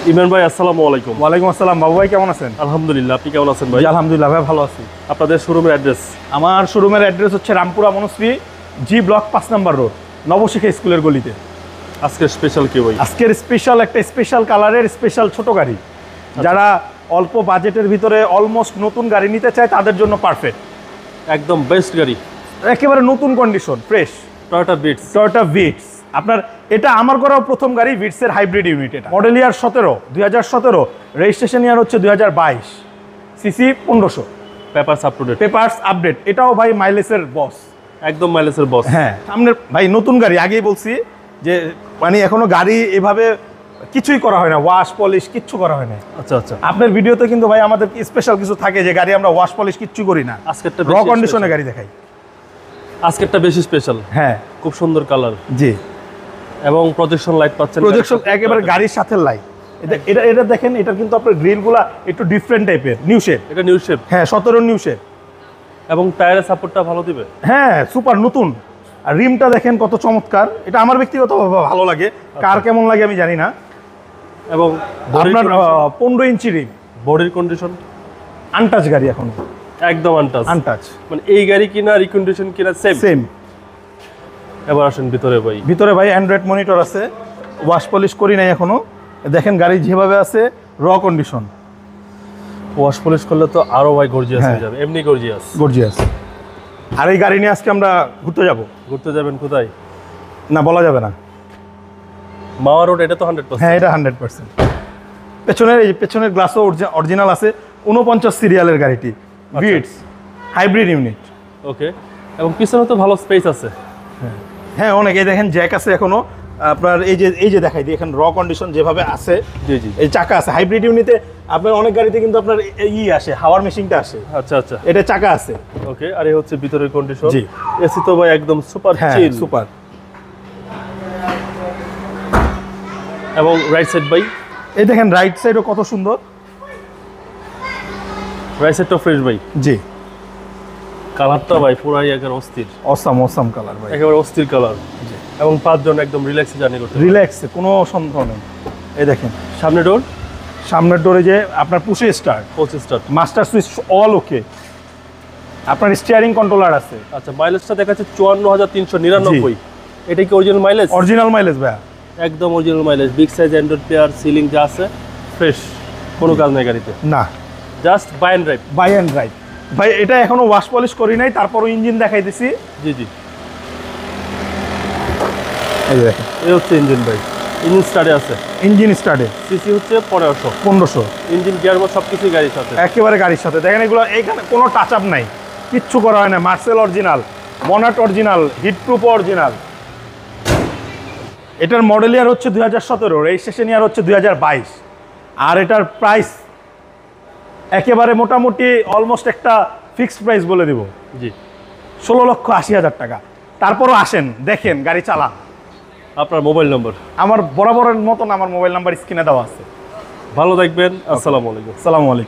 ইমরান ভাই আসসালামু আলাইকুম। ওয়ালাইকুম আসসালাম। বাবু ভাই কেমন আছেন? আলহামদুলিল্লাহ, আপনি কেমন আছেন ভাই? আলহামদুলিল্লাহ ভাই ভালো আছি। আপনাদের শোরুমের অ্যাড্রেস? আমার শোরুমের অ্যাড্রেস হচ্ছে রামপুরা মনশ্রী জি ব্লক 5 নম্বর রোড, নবশিখা স্কুলের গলিতে। আজকের স্পেশাল কি ভাই? আজকের স্পেশাল একটা স্পেশাল কালারের স্পেশাল ছোট গাড়ি। যারা অল্প বাজেটের ভিতরে অলমোস্ট নতুন গাড়ি নিতে চায় তাদের জন্য পারফেক্ট। একদম বেস্ট গাড়ি, একেবারে নতুন condition, fresh Toyota Vitz. Toyota Vitz. আপনার এটা আমার করা প্রথম গাড়ি, ভিটসের হাইব্রিড ইউনিট। এটা মডেল ইয়ার 2017, রেজিস্ট্রেশন ইয়ার হচ্ছে 2022, CC 1500, papers up to date. Papers update. এটাও ভাই মাইলেজের বস, একদম মাইলেজের বস। হ্যাঁ সামনের ভাই নতুন গাড়ি। আগেই বলছি যে মানে এখনো গাড়ি এভাবে কিছুই করা হয় না, ওয়াশ পলিশ কিচ্ছু করা হয় না। আচ্ছা আচ্ছা, আপনার ভিডিওতে কিন্তু ভাই আমাদের স্পেশাল কিছু থাকে যে গাড়ি আমরা ওয়াশ পলিশ কিচ্ছু করি না, আজকেরটা র কন্ডিশনে গাড়ি দেখাই। আজকেরটা বেশি স্পেশাল। হ্যাঁ খুব সুন্দর কালার জি, এবং প্রজেকশন লাইট পাচ্ছেন। প্রজেকশন একেবারে গাড়ির সাথে লাইট। এটা এটা দেখেন, এটা কিন্তু আপনার গ্রিলগুলা একটু ডিফারেন্ট টাইপের, নিউ শেপ। এটা নিউ শেপ। হ্যাঁ 17 নিউ শেপ। এবং টায়ারের সাপোর্টটা ভালো দিবে। হ্যাঁ সুপার নতুন। আর রিমটা দেখেন কত চমৎকার। এটা আমার ব্যক্তিগতভাবে ভালো লাগে, কার কেমন লাগে আমি জানি না। এবং আপনার 15 ইঞ্চি রিম। বডির কন্ডিশন আনটাচ গাড়ি এখন, একদম আনটাচ। আনটাচ মানে এই গাড়ি কিনা রিকন্ডিশন কিনা সেম সেম। এবার আসেন ভিতরে ভাই। ভিতরে ভাই অ্যান্ড্রয়েড মনিটর আছে, ওয়াশ পলিশ করি নাই এখনো। দেখেন গাড়ি যেভাবে আছে, র কন্ডিশন। ওয়াশ পলিশ করলে তো আরো ভাই গর্জিয়াস হ্যাঁ। হয়ে যাবে, এমনি গর্জিয়াস। গর্জিয়াস। আর এই গাড়ি নিয়ে আজকে আমরা ঘুরতে যাব। ঘুরতে যাবেন কোথায়? না বলা যাবে না। মাওয়া রোড, এটা তো 100%। হ্যাঁ এটা 100%। পেছনের এই পেছনের গ্লাসও অরিজিনাল আছে। 49 সিরিয়ালের গাড়িটি, ভিটস হাইব্রিড ইউনিট। ওকে, এবং পিছনে তো ভালো স্পেস আছে। হ্যাঁ অনেক। এই দেখেন জ্যাক আছে এখনো আপনার। এই যে দেখাই দিই, এখন র কন্ডিশন যেভাবে আছে। জি জি। এই চাকা আছে হাইব্রিড ইউনিটে। আপনার অনেক গাড়িতে কিন্তু আপনার আসে, হাওয়ার মেশিনটা আসে। আচ্ছা আচ্ছা, এটা চাকা আছে। ওকে, আর এই হচ্ছে ভিতরের কন্ডিশন। জি। এসি তো ভাই একদম সুপার হ্যাঁ চিল। সুপার। এবং রাইট সাইড ভাই, এই দেখেন রাইট সাইডও কত সুন্দর। রাইট সাইডটা ফ্রেশ ভাই। জি, কালারটা ভাই পুরাই একেবারে অস্থির, অসাম অসাম কালার ভাই, একেবারে অস্থির কালার। এবং 5 জন একদম রিল্যাক্সে জার্নি করতে পারবে। রিল্যাক্সে, কোনো সন্দেহ নেই। এই দেখেন সামনে ডোর, সামনের ডোরে যে আপনার পুশে start, 25 star. Master switch all okay. আপনার স্টিয়ারিং কন্ট্রোলার আছে। আচ্ছা, মাইলেজটা দেখাচ্ছে 54,399। এটা কি অরিজিনাল মাইলেজ? অরিজিনাল মাইলেজ ভাইয়া, একদম original mileage. Big size android pair, ceiling যা আছে ফ্রেশ, কোনো কাজ নেই গাড়িতে। না just buy and drive. Buy and ride ভাই। এটা এখনো ওয়াশ পলিশ করি নাই, তারপরও ইঞ্জিন দেখাই দিছি। জি জি, এই যে দেখেন এই হচ্ছে ইঞ্জিন ভাই। ইঞ্জিন স্টার্টে আছে। ইঞ্জিন স্টার্টে। সিসি হচ্ছে 1500। 1500 ইঞ্জিন গিয়ারবক্স সব কিছুই গাড়ির সাথে। একেবারে গাড়ির সাথে। দেখেন এগুলো, এইখানে কোনো টাচ আপ নাই, কিচ্ছু করা হয় না। Marcel original, বনাট original, heat proof original. এটার মডেল ইয়ার হচ্ছে 2017, রেজিস্ট্রেশন ইয়ার হচ্ছে 2022। আর এটার প্রাইস একেবারে মোটামুটি অলমোস্ট একটা ফিক্সড প্রাইস বলে দিব, জি, 16,80,000 টাকা। তারপরও আসেন, দেখেন, গাড়ি চালান। আপনার মোবাইল নম্বর? আমার বরাবরের মতন আমার মোবাইল নাম্বার স্ক্রিনে দেওয়া আছে। ভালো থাকবেন। আসসালামু আলাইকুম। আসসালামু আলাইকুম।